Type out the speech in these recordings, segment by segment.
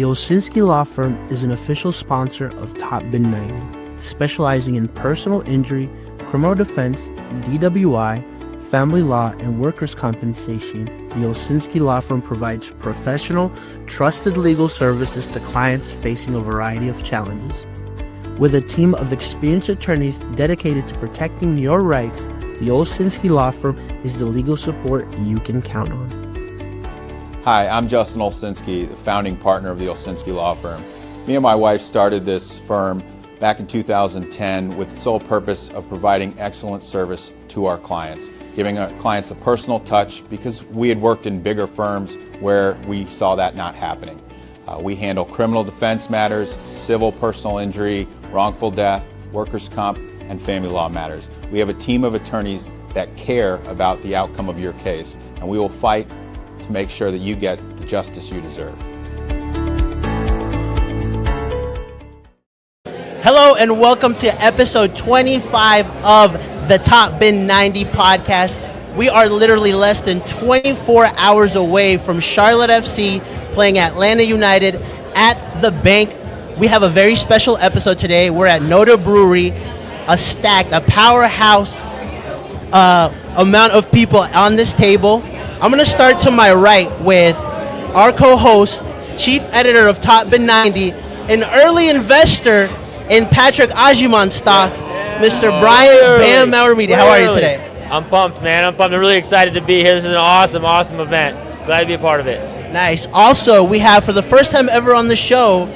The Olsinsksi Law Firm is an official sponsor of Top Bin 90, specializing in personal injury, criminal defense, DWI, family law, and workers' compensation. The Olsinsksi Law Firm provides professional, trusted legal services to clients facing a variety of challenges. With a team of experienced attorneys dedicated to protecting your rights, the Olsinsksi Law Firm is the legal support you can count on. Hi, I'm Justin Olsinsksi, the founding partner of the Olsinsksi Law Firm. Me and my wife started this firm back in 2010 with the sole purpose of providing excellent service to our clients, giving our clients a personal touch because we had worked in bigger firms where we saw that not happening. We handle criminal defense matters, civil personal injury, wrongful death, workers' comp, and family law matters. We have a team of attorneys that care about the outcome of your case, and we will fight to make sure that you get the justice you deserve. Hello and welcome to episode 25 of the Top Bin 90 podcast. We are literally less than 24 hours away from Charlotte FC playing Atlanta United at the Bank. We have a very special episode today. We're at Noda Brewery, a powerhouse amount of people on this table. I'm going to start to my right with our co-host, chief editor of Top Bin 90, an early investor in Patrick Agyemang stock, Mr. Brian Bam Maurer Media. How are you today? I'm pumped, man. I'm pumped. I'm really excited to be here. This is an awesome event. Glad to be a part of it. Nice. Also, we have, for the first time ever on the show,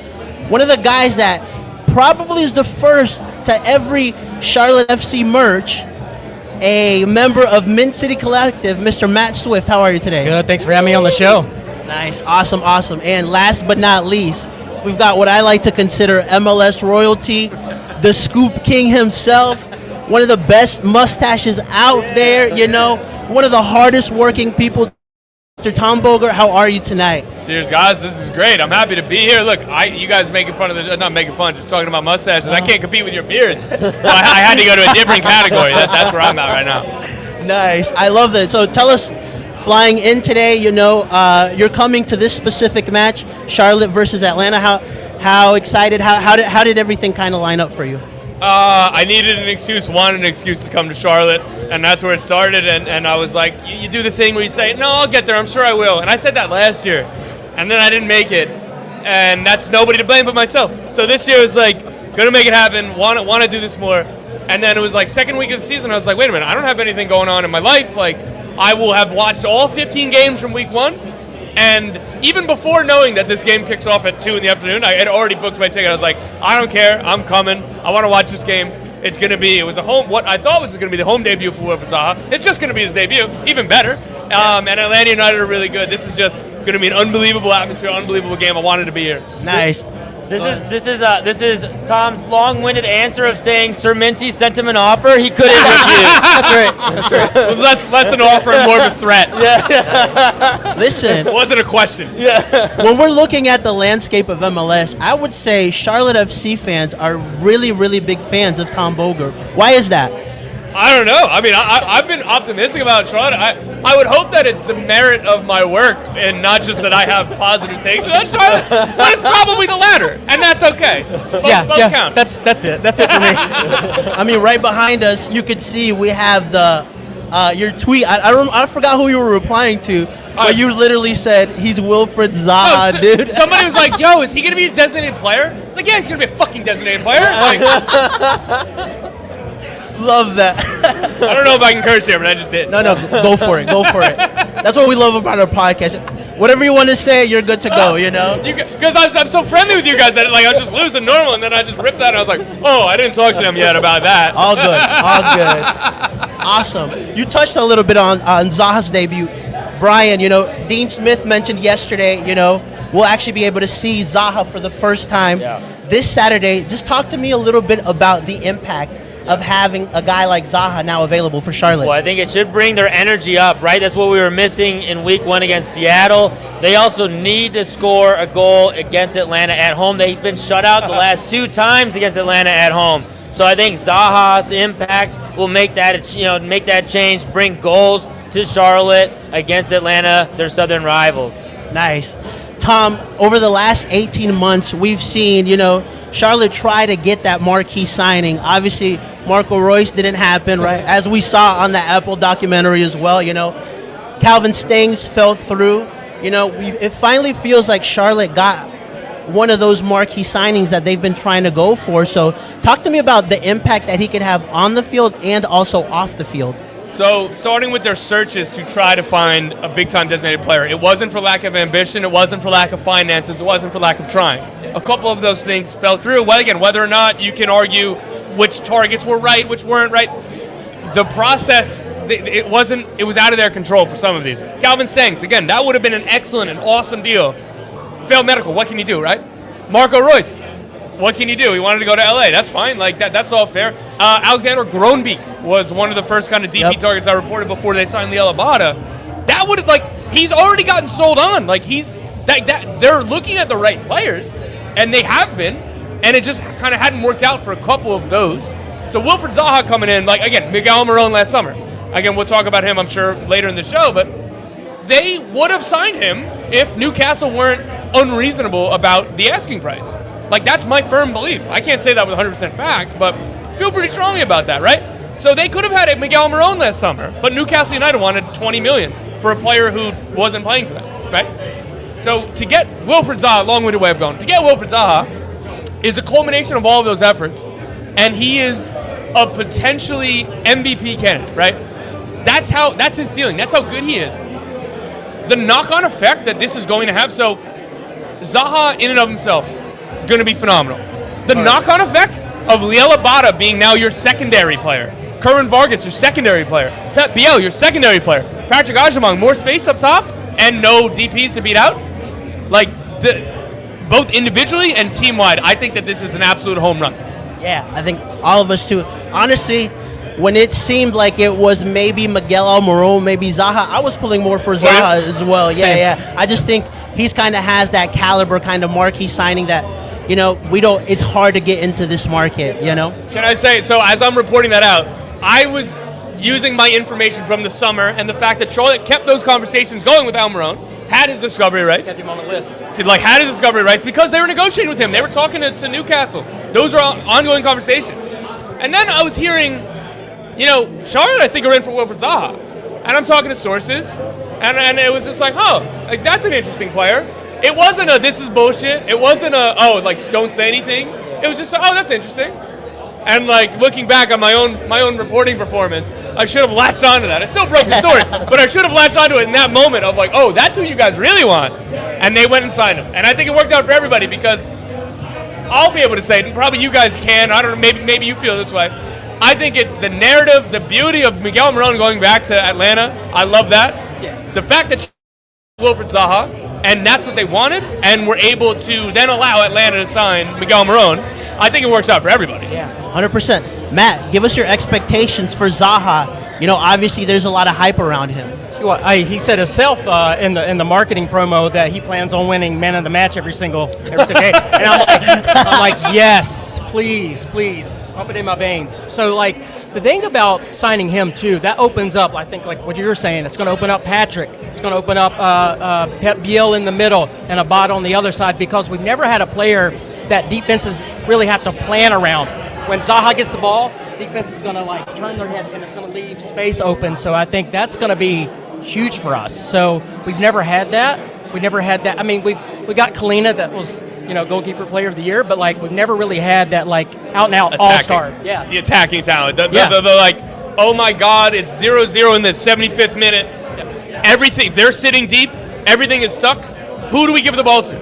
one of the guys that probably is the first to every Charlotte FC merch, a member of Mint City Collective, Mr. Matt Swift. How are you today? Good. Thanks for having me on the show. Nice. Awesome. And last but not least, we've got what I like to consider MLS royalty, the Scoop King himself, one of the best mustaches out there, one of the hardest working people. Mr. Tom Bogert, how are you tonight? Cheers, guys. This is great. I'm happy to be here. Look, you guys making fun of not making fun, just talking about mustaches. I can't compete with your beards. So I had to go to a different category. That's where I'm at right now. Nice. I love that. So tell us, flying in today, you're coming to this specific match, Charlotte versus Atlanta. How excited? How did everything kind of line up for you? I needed an excuse to come to Charlotte, and that's where it started. And I was like, you do the thing where you say, no, I'll get there, I'm sure I will. And I said that last year, and then I didn't make it. And that's nobody to blame but myself. So this year was like, gonna make it happen, want to do this more. And then it was like second week of the season, I was like, wait a minute, I don't have anything going on in my life. Like, I will have watched all 15 games from week one. And even before knowing that this game kicks off at 2 in the afternoon, I had already booked my ticket. I was like, I don't care. I'm coming. I want to watch this game. It was what I thought was going to be the home debut for Wilfried Zaha. It's just going to be his debut, even better. And Atlanta United are really good. This is just going to be an unbelievable atmosphere, unbelievable game. I wanted to be here. Nice. This is Tom's long-winded answer of saying Sir Minty sent him an offer he couldn't refuse. That's right. Less an offer and more of a threat. Yeah. Listen. It wasn't a question. Yeah. When we're looking at the landscape of MLS, I would say Charlotte FC fans are really, really big fans of Tom Bogert. Why is that? I don't know. I mean, I've been optimistic about Charlotte. I would hope that it's the merit of my work and not just that I have positive takes on Charlotte, but it's probably the latter, and that's okay. Both count. That's it. That's it for me. I mean, right behind us, you could see we have your tweet. I forgot who you were replying to, but you literally said he's Wilfried Zaha, dude. Somebody was like, yo, is he going to be a designated player? It's like, yeah, he's going to be a fucking designated player. Like, love that. I don't know if I can curse here, but I just did. No, go for it. That's what we love about our podcast. Whatever you want to say, you're good to go, Because I'm so friendly with you guys that I was just losing normal, and then I just ripped that, and I was like, oh, I didn't talk to them yet about that. All good. Awesome. You touched a little bit on Zaha's debut. Brian, Dean Smith mentioned yesterday, we'll actually be able to see Zaha for the first time this Saturday. Just talk to me a little bit about the impact of having a guy like Zaha now available for Charlotte. Well, I think it should bring their energy up, right? That's what we were missing in week one against Seattle. They also need to score a goal against Atlanta at home. They've been shut out the last 2 times against Atlanta at home. So I think Zaha's impact will make that change, bring goals to Charlotte against Atlanta, their southern rivals. Nice. Tom, over the last 18 months, we've seen, Charlotte try to get that Marquee signing. Obviously, Marco Royce didn't happen, right? As we saw on the Apple documentary as well, Calvin Stengs fell through. It finally feels like Charlotte got one of those marquee signings that they've been trying to go for. So talk to me about the impact that he could have on the field and also off the field. So starting with their searches to try to find a big-time designated player, it wasn't for lack of ambition, it wasn't for lack of finances, it wasn't for lack of trying. A couple of those things fell through. Well, again, whether or not you can argue which targets were right, which weren't right, the process, it was out of their control for some of these. Calvin Stengs, again, that would have been an excellent and awesome deal. Failed medical, what can you do, right? Marco Royce, what can you do? He wanted to go to LA. That's fine. That's all fair. Alexander Groenbeek was one of the first kind of DP targets I reported before they signed Liel Abada. That would have he's already gotten sold on. They're looking at the right players, and they have been, and it just kind of hadn't worked out for a couple of those. So Wilfried Zaha coming in, again, Miguel Almiron last summer. Again, we'll talk about him, I'm sure, later in the show, but they would have signed him if Newcastle weren't unreasonable about the asking price. That's my firm belief. I can't say that with 100% facts, but feel pretty strongly about that, right? So they could have had Miguel Almiron last summer, but Newcastle United wanted $20 million for a player who wasn't playing for them, right? So to get Wilfried Zaha, long-winded way of going, to get Wilfried Zaha is a culmination of all of those efforts, and he is a potentially MVP candidate, right? That's his ceiling. That's how good he is. The knock-on effect that this is going to have, so Zaha in and of himself, going to be phenomenal. The knock-on effect of Liel Abada being now your secondary player, Curran Vargas, your secondary player, Pep Biel, your secondary player, Patrick Agyemang, more space up top, and no DPs to beat out. Both individually and team-wide, I think that this is an absolute home run. Yeah, I think all of us too. Honestly, when it seemed like it was maybe Miguel Almiron, maybe Zaha, I was pulling more for Zaha as well. Yeah. I just think he's kind of has that caliber kind of marquee signing that, it's hard to get into this market, Can I say, so as I'm reporting that out, I was using my information from the summer and the fact that Charlotte kept those conversations going with Almiron, had his discovery rights. Kept him on the list. Had his discovery rights because they were negotiating with him. They were talking to Newcastle. Those are ongoing conversations. And then I was hearing, Charlotte, I think, are in for Wilfried Zaha. And I'm talking to sources, and it was just that's an interesting player. It wasn't this is bullshit. It wasn't don't say anything. It was just, that's interesting. And looking back on my own reporting performance, I should have latched onto that. I still broke the story, but I should have latched onto it in that moment of that's who you guys really want. And they went and signed him. And I think it worked out for everybody because I'll be able to say it, and probably you guys can. I don't know, maybe you feel this way. I think the narrative, the beauty of Miguel Almiron going back to Atlanta, I love that. Yeah. The fact that Wilfried Zaha, and that's what they wanted, and were able to then allow Atlanta to sign Miguel Almiron, I think it works out for everybody. Yeah, 100%. Matt, give us your expectations for Zaha. Obviously there's a lot of hype around him. Well, he said himself in the marketing promo that he plans on winning man of the match every single day. And I'm like, yes, please, pump it in my veins. So the thing about signing him too, that opens up, I think, what you were saying, it's going to open up Patrick, it's going to open up Pep Biel in the middle and Abada on the other side, because we've never had a player that defenses really have to plan around. When Zaha gets the ball, defense is going to turn their head and it's going to leave space open. So I think that's going to be huge for us. So we've never had that. I mean, we got Kalina that was goalkeeper player of the year, but we've never really had that out and out all-star. Yeah, the attacking talent. The oh my God, it's 0-0 in the 75th minute. Yeah. Everything, they're sitting deep. Everything is stuck. Who do we give the ball to?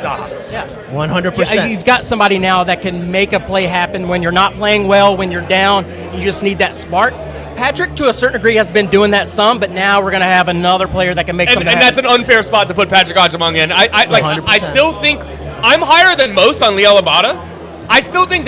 Zaha. Yeah, 100%. You've got somebody now that can make a play happen when you're not playing well, when you're down. You just need that spark. Patrick, to a certain degree, has been doing that some, but now we're going to have another player that can make something happen. And that's an unfair spot to put Patrick Agyemang in. I still think I'm higher than most on Liel Abada. I still think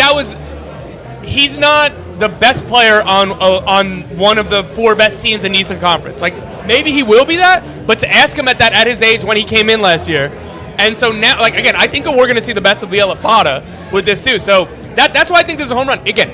he's not the best player on one of the four best teams in Eastern Conference. Maybe he will be that, but to ask him at his age when he came in last year. And so now, I think we're going to see the best of Liel Abada with this too. So that's why I think this is a home run. Again,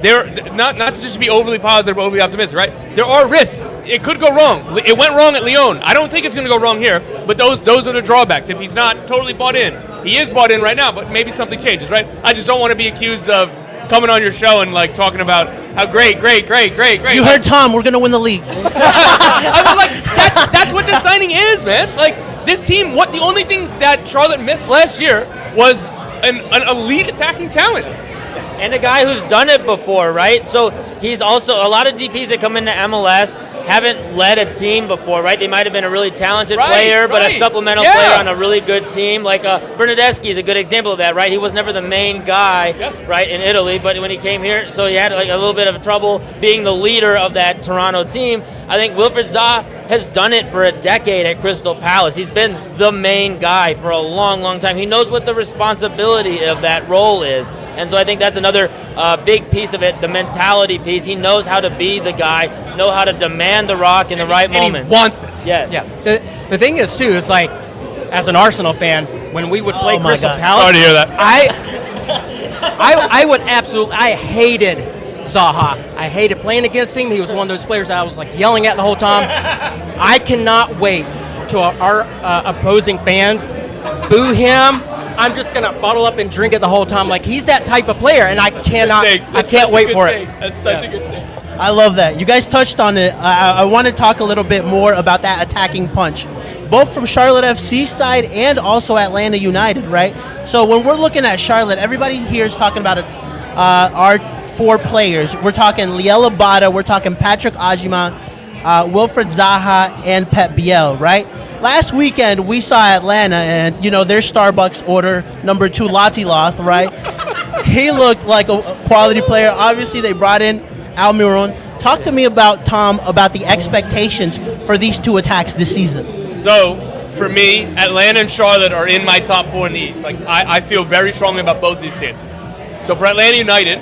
not to just be overly positive, overly optimistic, right? There are risks. It could go wrong. It went wrong at Lyon. I don't think it's going to go wrong here, but those are the drawbacks. If he's not totally bought in, he is bought in right now, but maybe something changes, right? I just don't want to be accused of coming on your show and like talking about how great. You heard Tom. We're going to win the league. I was like, that's what this signing is, man. Like this team. The only thing that Charlotte missed last year was an elite attacking talent. And a guy who's done it before, right? So he's also, a lot of DPs that come into MLS haven't led a team before, right? They might have been a really talented player, but a supplemental player on a really good team. Like Bernadeschi is a good example of that, right? He was never the main guy, right, in Italy, but when he came here, so he had like a little bit of trouble being the leader of that Toronto team. I think Wilfried Zaha has done it for a decade at Crystal Palace. He's been the main guy for a long, long time. He knows what the responsibility of that role is. And so I think that's another big piece of it, the mentality piece. He knows how to be the guy, know how to demand the rock in the right moments. He wants it. Yes. Yeah. The thing is, too, is like, as an Arsenal fan, when we would play Crystal Palace, sorry to hear that. I would absolutely, I hated Zaha. I hated playing against him. He was one of those players I was like yelling at the whole time. I cannot wait till our opposing fans boo him. I'm just gonna bottle up and drink it the whole time. Like he's that type of player, and I can't wait for it. That's such a good take. I love that. You guys touched on it. I want to talk a little bit more about that attacking punch, both from Charlotte FC side and also Atlanta United, right? So when we're looking at Charlotte, everybody here is talking about our 4 players. We're talking Liel Abada, we're talking Patrick Agyemang, Wilfried Zaha, and Pep Biel, right? Last weekend, we saw Atlanta and, their Starbucks order, number 2, Latiloth, right? He looked like a quality player. Obviously, they brought in Almiron. Talk to me about, Tom, about the expectations for these 2 attacks this season. So, for me, Atlanta and Charlotte are in my top 4 in the East. Like, I feel very strongly about both these teams. So, for Atlanta United,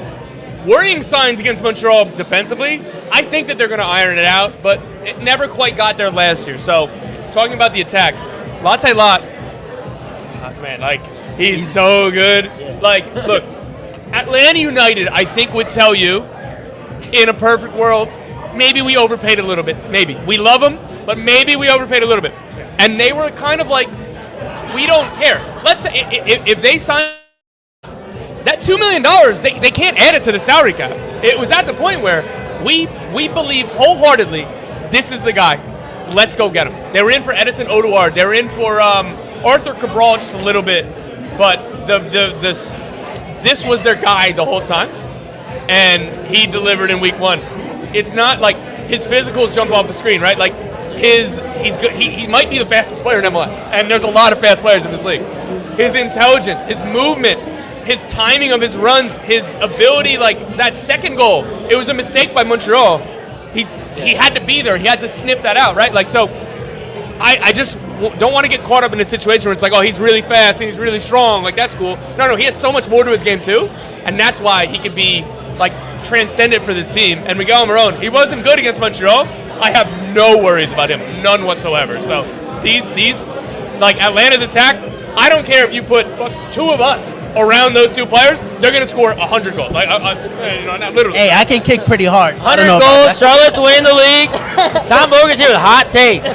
worrying signs against Montreal defensively, I think that they're going to iron it out, but it never quite got there last year. So, talking about the attacks, Latte Lot, man, like, he's so good. Like, look, Atlanta United, I think, would tell you, in a perfect world, maybe we overpaid a little bit. Maybe. We love them, but maybe we overpaid a little bit. And they were kind of like, we don't care. Let's say, if they sign that $2 million, they can't add it to the salary cap. It was at the point where we believe wholeheartedly, this is the guy. Let's go get him. They were in for Edison Oduar. They were in for Arthur Cabral just a little bit, but this was their guy the whole time, and he delivered in week 1. It's not like his physicals jump off the screen, right? Like he's good. He might be the fastest player in MLS, and there's a lot of fast players in this league. His intelligence, his movement, his timing of his runs, his ability, like that second goal, it was a mistake by Montreal. He had to be there. He had to sniff that out, right? Like, so I just don't want to get caught up in a situation where it's like, oh, he's really fast and he's really strong. Like, that's cool. No, he has so much more to his game, too. And that's why he could be, like, transcendent for this team. And Miguel Almiron, he wasn't good against Montreal. I have no worries about him. None whatsoever. So these like, Atlanta's attack, I don't care if you put 2 of us around those 2 players, they're going to score 100 goals. Like, not literally. Hey, I can kick pretty hard. 100 goals, Charlotte's winning the league. Tom Bogert's here with hot takes.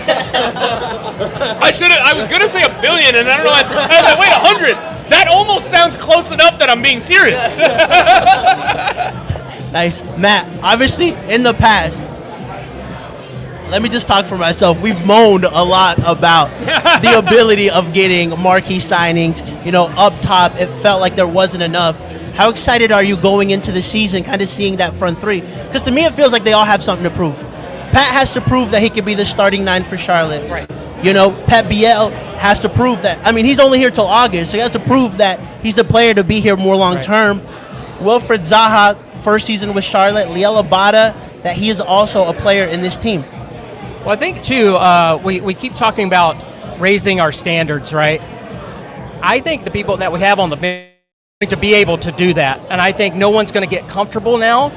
I was going to say $1 billion, and I don't know. I was like, wait, 100. That almost sounds close enough that I'm being serious. Nice. Matt, obviously, in the past, let me just talk for myself. We've moaned a lot about the ability of getting marquee signings. Up top, it felt like there wasn't enough. How excited are you going into the season, kind of seeing that front 3? Because to me, it feels like they all have something to prove. Pat has to prove that he could be the starting 9 for Charlotte. Right. Pep Biel has to prove that. I mean, he's only here till August, so he has to prove that he's the player to be here more long term. Right. Wilfried Zaha, first season with Charlotte. Liel Abada, that he is also a player in this team. Well, I think, too, we keep talking about raising our standards, right? I think the people that we have on the bench to be able to do that, and I think no one's going to get comfortable now,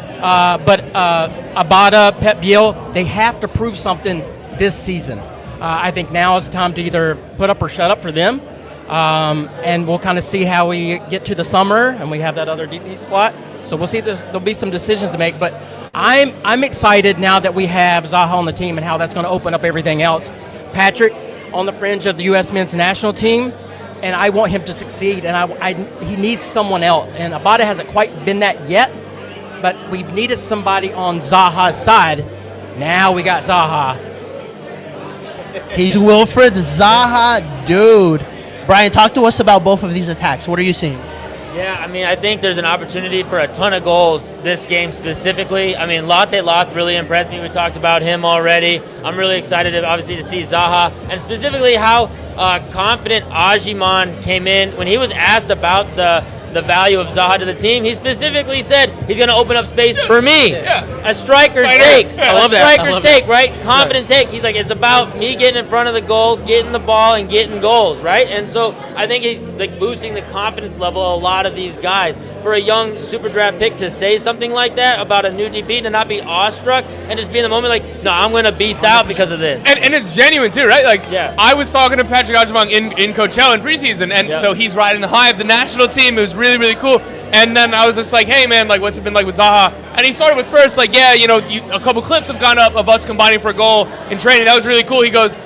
but Abada, Pep Biel, they have to prove something this season. I think now is the time to either put up or shut up for them, and we'll kind of see how we get to the summer, and we have that other DP slot. So we'll see. There'll be some decisions to make, but I'm excited now that we have Zaha on the team and how that's going to open up everything else. Patrick on the fringe of the U.S. men's national team, and I want him to succeed, and he needs someone else, and Abada hasn't quite been that yet, but we've needed somebody on Zaha's side. Now we got Zaha. He's Wilfried Zaha, dude. Brian, talk to us about both of these attacks. What are you seeing? Yeah, I mean, I think there's an opportunity for a ton of goals this game specifically. I mean, Latte Lock really impressed me. We talked about him already. I'm really excited, obviously, to see Zaha, and specifically how confident Agyemang came in. When he was asked about the value of Zaha to the team, he specifically said he's going to open up space for me. Yeah. A striker's take. I A love that. striker's take, right? Confident take. He's like, it's about me getting in front of the goal, getting the ball, and getting goals, right? And so I think he's like boosting the confidence level of a lot of these guys. For a young super draft pick to say something like that about a new DP, to not be awestruck and just be in the moment like, no, I'm going to beast out because of this. And it's genuine too, right? Like, Yeah. I was talking to Patrick Agyemang in Coachella in preseason, and so he's riding the high of the national team. It was really, really cool. And then I was just like, hey man, like, what's it been like with Zaha? And he started with first, like, yeah, a couple clips have gone up of us combining for a goal in training. That was really cool. He goes,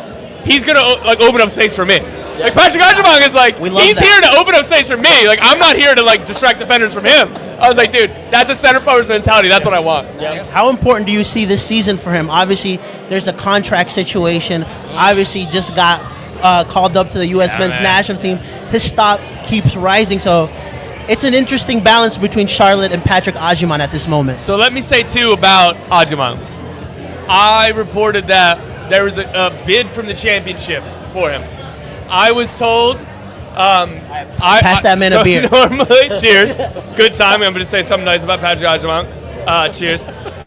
he's gonna like open up space for me. Like, Patrick Agyemang is like, he's here to open up space for me. Like, I'm not here to like distract defenders from him. I was like, dude, that's a center forward's mentality. That's what I want. Yeah. How important do you see this season for him? Obviously, there's a contract situation. Obviously, just got called up to the U.S. men's national team. His stock keeps rising, so it's an interesting balance between Charlotte and Patrick Agyemang at this moment. So let me say too about Agyemang. I reported that there was a bid from the championship for him. I was told. Pass that man a beer. Normally, cheers. Good time. I'm going to say something nice about Patrick Agyemang. Cheers.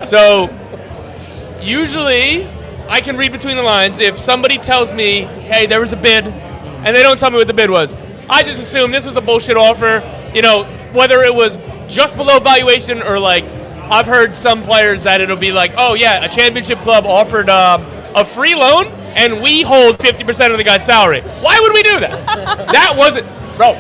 So usually, I can read between the lines. If somebody tells me, "Hey, there was a bid," and they don't tell me what the bid was, I just assume this was a bullshit offer. Whether it was just below valuation or like, I've heard some players that it'll be like, oh yeah, a championship club offered a free loan and we hold 50% of the guy's salary. Why would we do that? That wasn't, bro.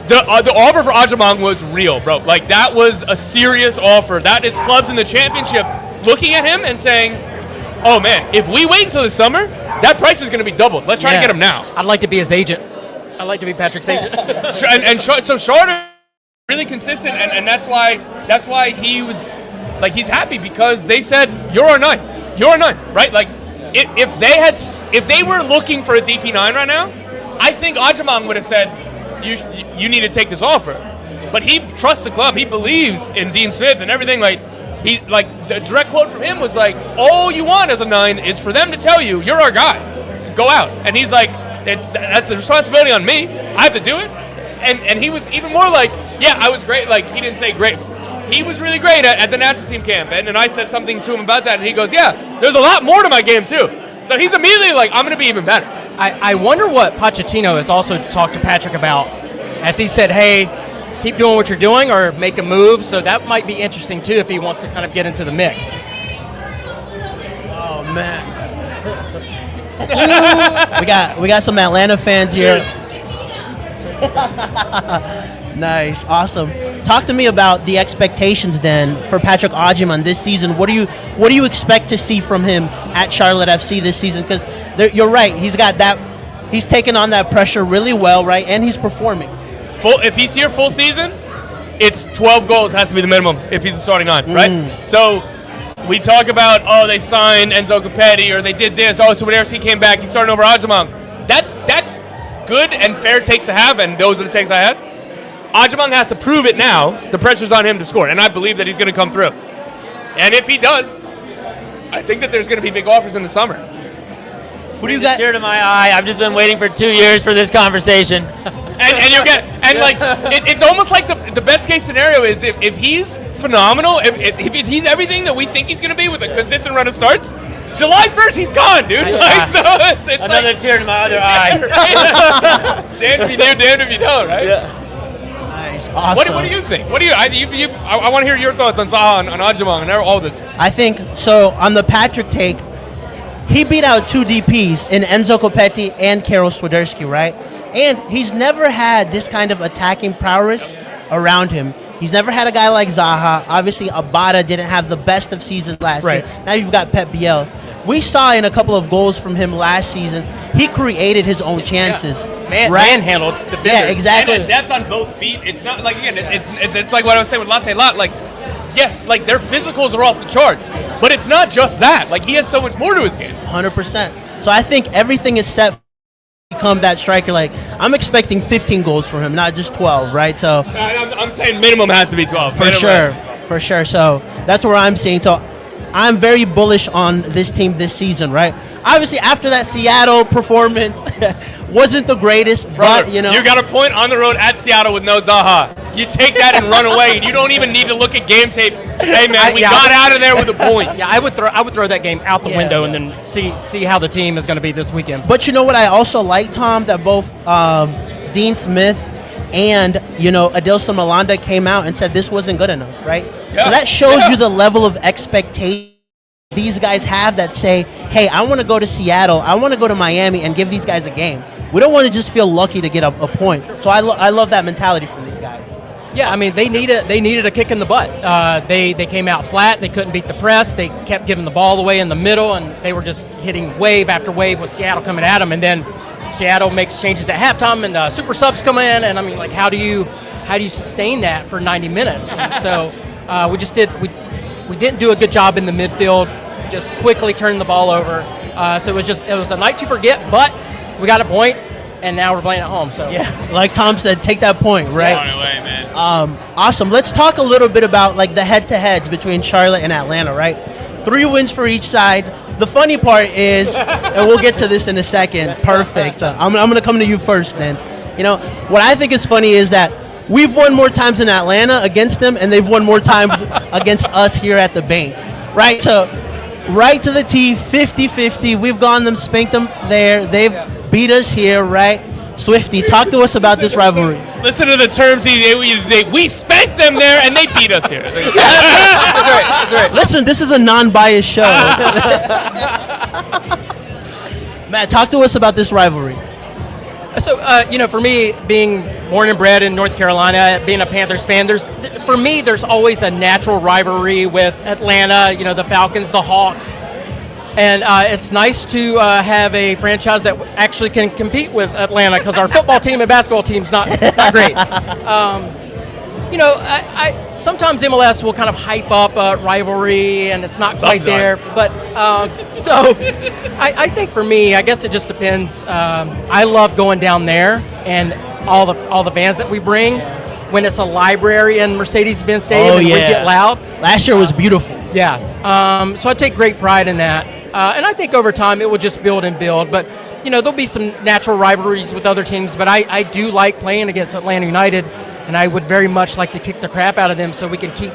The offer for Agyemang was real, bro. Like, that was a serious offer. That is clubs in the championship looking at him and saying, oh man, if we wait until the summer, that price is going to be doubled. Let's try to get him now. I'd like to be his agent. I'd like to be Patrick's agent. So Charlotte really consistent, and that's why he was like, he's happy because they said you're our 9, right? Like, if they were looking for a DP9 right now, I think Agyemang would have said you need to take this offer. But he trusts the club. He believes in Dean Smith and everything. Like, the direct quote from him was like, all you want as a 9 is for them to tell you you're our guy. Go out. And he's like, that's a responsibility on me. I have to do it. And he was even more like, yeah, I was great. Like, he didn't say great. He was really great at the national team camp. And I said something to him about that, and he goes, yeah, there's a lot more to my game, too. So he's immediately like, I'm going to be even better. I wonder what Pochettino has also talked to Patrick about, as he said, hey, keep doing what you're doing or make a move. So that might be interesting, too, if he wants to kind of get into the mix. Oh, man. we got some Atlanta fans here. Nice, awesome. Talk to me about the expectations then for Patrick Agyemang this season. What do you expect to see from him at Charlotte FC this season? Because you're right, he's got that. He's taken on that pressure really well, right? And he's performing. If he's here full season, it's 12 goals has to be the minimum if he's a starting 9, right? So we talk about, oh, they signed Enzo Capetti or they did this. Oh, so when he came back, he's starting over Agyemang. That's good and fair takes to have, and those are the takes I had. Agyemang has to prove it now. The pressure's on him to score, and I believe that he's going to come through. And if he does, I think that there's going to be big offers in the summer. Who do you got? Tear to my eye. I've just been waiting for 2 years for this conversation. and you get, and like, it's almost like the best case scenario is if he's phenomenal, if he's everything that we think he's going to be with a consistent run of starts, July 1st, he's gone, dude. Like, so it's another like, tear to my other eye. Right? Damned if you do, damned if you don't, right? Yeah. Nice, awesome. What do you think? I want to hear your thoughts on Zaha, on Agyemang, and all this. I think so. On the Patrick take, he beat out 2 DPs in Enzo Copetti and Karol Swiderski, right? And he's never had this kind of attacking prowess around him. He's never had a guy like Zaha. Obviously, Abada didn't have the best of seasons last year. Now you've got Pep Biel. We saw in a couple of goals from him last season, he created his own chances. Manhandled defenders. Yeah, exactly. And depth on both feet. It's not like, again, it's like what I was saying with Latte Lot. Like, yes, like their physicals are off the charts, but it's not just that. Like, he has so much more to his game. 100%. So I think everything is set to become that striker. Like, I'm expecting 15 goals from him, not just 12, right? So I'm saying minimum has to be 12. For sure. So that's where I'm seeing. So I'm very bullish on this team this season, right? Obviously, after that Seattle performance, wasn't the greatest, Brother, but, you know. You got a point on the road at Seattle with no Zaha. You take that and run away, and you don't even need to look at game tape. Hey, man, we got out of there with a point. Yeah, I would throw that game out the window and then see how the team is going to be this weekend. But you know what I also like, Tom, that both Dean Smith and, Adilson Malanda came out and said this wasn't good enough, right? Yeah. So that shows you the level of expectation these guys have that say, hey, I want to go to Seattle, I want to go to Miami and give these guys a game. We don't want to just feel lucky to get a point. So I love that mentality from these guys. Yeah, I mean, they needed a kick in the butt. They came out flat. They couldn't beat the press. They kept giving the ball away in the middle, and they were just hitting wave after wave with Seattle coming at them. And then Seattle makes changes at halftime, and super subs come in. And I mean, like, how do you sustain that for 90 minutes? And so we didn't do a good job in the midfield. Just quickly turned the ball over. So it was a night to forget, but we got a point, and now we're playing at home. So yeah, like Tom said, take that point, right? On away, man. Awesome. Let's talk a little bit about like the head-to-heads between Charlotte and Atlanta, right? 3 wins for each side. The funny part is, and we'll get to this in a second. Perfect. I'm going to come to you first then. What I think is funny is that we've won more times in Atlanta against them, and they've won more times against us here at the bank, right? So right to the T, 50-50. We've gone them, spanked them there. They've beat us here, right? Swifty, talk to us about this rivalry. Listen to the terms. We spanked them there, and they beat us here. That's right. Listen, this is a non-biased show. Matt, talk to us about this rivalry. So, for me, being born and bred in North Carolina, being a Panthers fan, for me, there's always a natural rivalry with Atlanta, the Falcons, the Hawks. And it's nice to have a franchise that actually can compete with Atlanta, because our football team and basketball team's not great. Sometimes MLS will kind of hype up a rivalry, and it's not quite there. But I think for me, I guess it just depends. I love going down there and all the fans that we bring. When it's a library in Mercedes-Benz Stadium and we get loud. Last year was beautiful. Yeah. So I take great pride in that. And I think over time it will just build and build. But, there'll be some natural rivalries with other teams. But I do like playing against Atlanta United. And I would very much like to kick the crap out of them so we can keep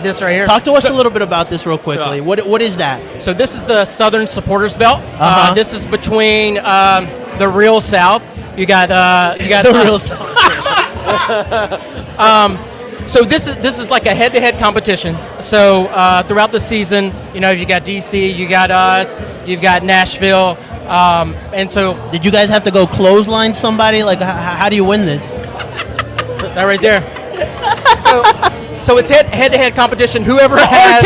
this right here. Talk to us a little bit about this real quickly. What is that? So this is the Southern Supporters Belt. This is between the real South. You got the real South. So this is like a head-to-head competition. So throughout the season, you got DC, you got us, you've got Nashville, and so. Did you guys have to go clothesline somebody? Like, how do you win this? That right there. So it's head-to-head competition. Whoever has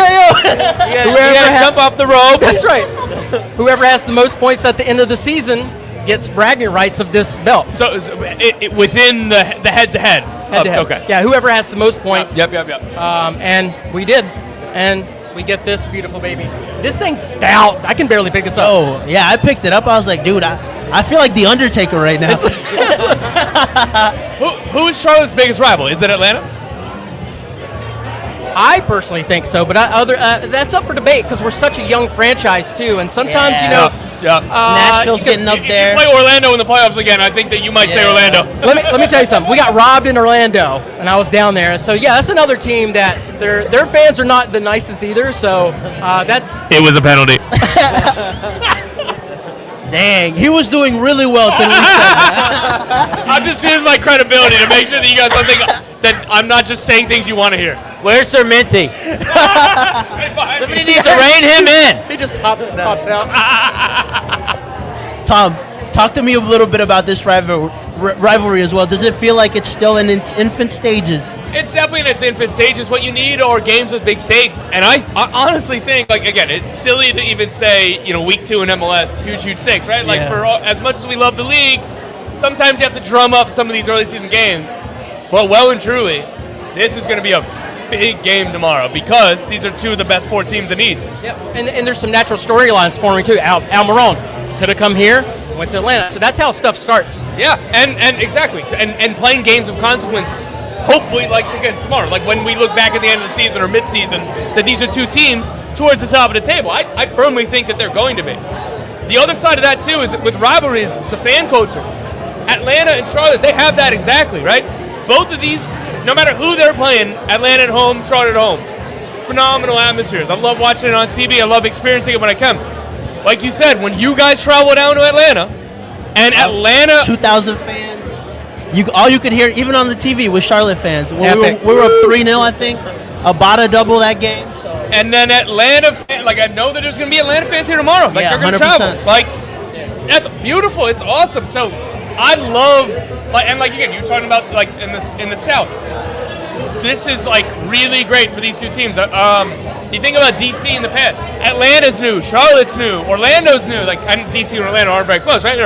jump off the rope. That's right. Whoever has the most points at the end of the season gets bragging rights of this belt. So within the head-to-head. Head-to-head. Okay. Yeah, whoever has the most points. Yep. And we did. And we get this beautiful baby. This thing's stout. I can barely pick this up. Oh, yeah, I picked it up. I was like, dude, I feel like The Undertaker right now. Who is Charlotte's biggest rival? Is it Atlanta? I personally think so, but that's up for debate because we're such a young franchise too, and sometimes Nashville's getting up there. If you play Orlando in the playoffs again, I think that you might say Orlando. Let me tell you something. We got robbed in Orlando, and I was down there. So yeah, that's another team that their fans are not the nicest either. So it was a penalty. Dang, he was doing really well till he said that. I'm just using my credibility to make sure that you guys don't think that I'm not just saying things you want to hear. Where's Sir Minty? Somebody needs to rein him in. He just pops out. Tom, talk to me a little bit about this rivalry as well. Does it feel like it's still in its infant stages? It's definitely in its infant stages. What you need are games with big stakes. And I honestly think, like, again, it's silly to even say, week 2 in MLS, huge stakes, right? Like, for as much as we love the league, sometimes you have to drum up some of these early season games. But well and truly, this is going to be a big game tomorrow because these are 2 of the best 4 teams in the East. Yep. And there's some natural storylines forming too. Almiron could have come here, went to Atlanta. So that's how stuff starts. Yeah, and exactly. And playing games of consequence, hopefully, like, again, tomorrow. Like, when we look back at the end of the season or mid-season, that these are 2 teams towards the top of the table. I firmly think that they're going to be. The other side of that, too, is with rivalries, the fan culture. Atlanta and Charlotte, they have that exactly, right? Both of these, no matter who they're playing, Atlanta at home, Charlotte at home, phenomenal atmospheres. I love watching it on TV. I love experiencing it when I can. Like you said, when you guys travel down to Atlanta, and Atlanta... 2,000 fans. All you could hear, even on the TV, was Charlotte fans. When we were up 3-0, I think. Abada double that game. So. And then Atlanta fans, like, I know that there's going to be Atlanta fans here tomorrow. Like, they're going to travel. Like, that's beautiful. It's awesome. So, I love... and again, you're talking about in the South. This is really great for these 2 teams. You think about DC in the past. Atlanta's new, Charlotte's new, Orlando's new. And DC and Orlando aren't very close, right?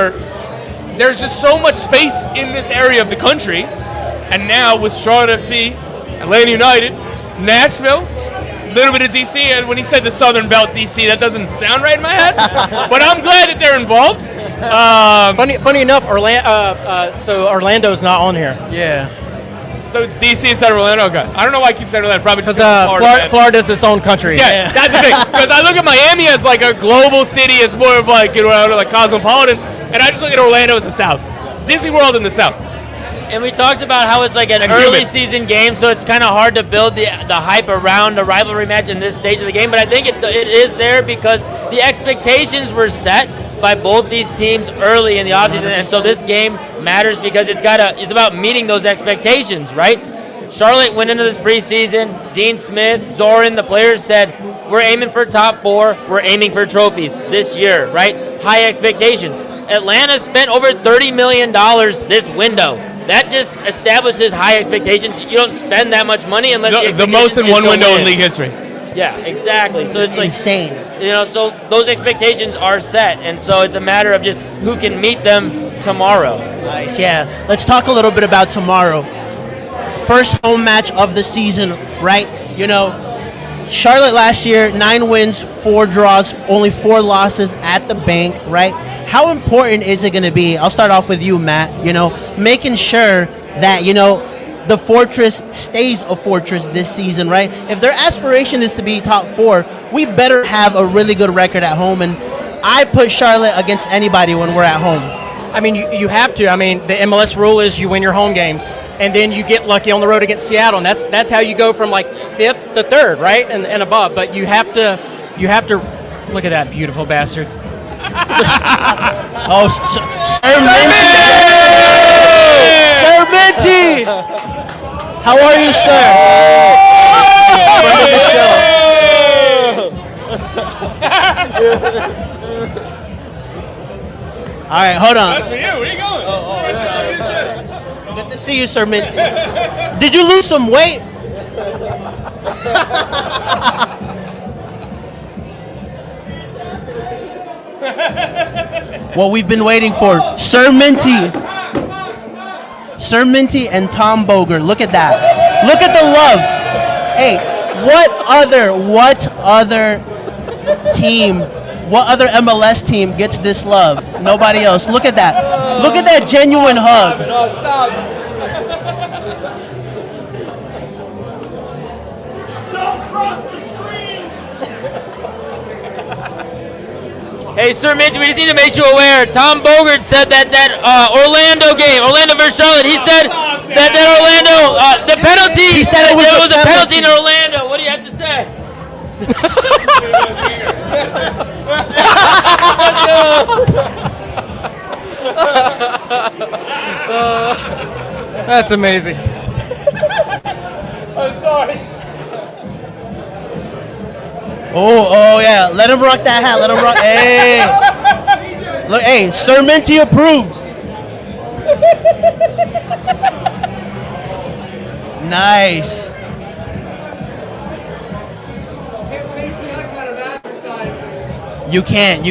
There's just so much space in this area of the country. And now with Charlotte FC, Atlanta United, Nashville, a little bit of DC. And when he said the Southern Belt DC, that doesn't sound right in my head. But I'm glad that they're involved. Funny enough, Orlando's not on here. Yeah. So it's DC instead of Orlando? Okay. I don't know why I keep saying Orlando. Probably just because Florida's its own country. Yeah, that's the thing. Because I look at Miami as a global city, as more of cosmopolitan, and I just look at Orlando as the South. Disney World in the South. And we talked about how it's an early season game, so it's kind of hard to build the hype around a rivalry match in this stage of the game. But I think it is there because the expectations were set by both these teams early in the offseason, and so this game matters because it's about meeting those expectations, right? Charlotte went into this preseason. Dean Smith, Zoran, the players said, we're aiming for top 4. We're aiming for trophies this year, right? High expectations. Atlanta spent over $30 million this window. That just establishes high expectations. You don't spend that much money unless the most in one window in league history. Yeah, exactly. So it's insane. So those expectations are set, and so it's a matter of just who can meet them tomorrow. Nice, yeah. Let's talk a little bit about tomorrow. First home match of the season, right? Charlotte last year, 9 wins, 4 draws, only 4 losses at the bank, right? How important is it going to be? I'll start off with you, Matt. Making sure that, the Fortress stays a Fortress this season, right? If their aspiration is to be top 4, we better have a really good record at home. And I put Charlotte against anybody when we're at home. I mean, you have to. I mean, the MLS rule is you win your home games, and then you get lucky on the road against Seattle, and that's how you go from 5th to 3rd, right, and above. But you have to look at that beautiful bastard. Sir Minty! How are you, sir? Friend of the show. All right, hold on. That's for you. Where are you going? Good to see you, Sir Minty. Did you lose some weight? What we've been waiting for, Sir Minty. Sir Minty and Tom Bogert. Look at that. Look at the love. Hey, what other team, what other MLS team gets this love? Nobody else. Look at that. Look at that genuine hug. Hey, Sir Minty, we just need to make you aware. Tom Bogert said that Orlando game, Orlando versus Charlotte, he said that Orlando, the penalty, he said it was a penalty in Orlando. What do you have to say? That's amazing. I'm sorry. Oh yeah. Let him rock that hat. Let him rock. Hey. Look, hey, Sir Minty approves. Nice. You can't.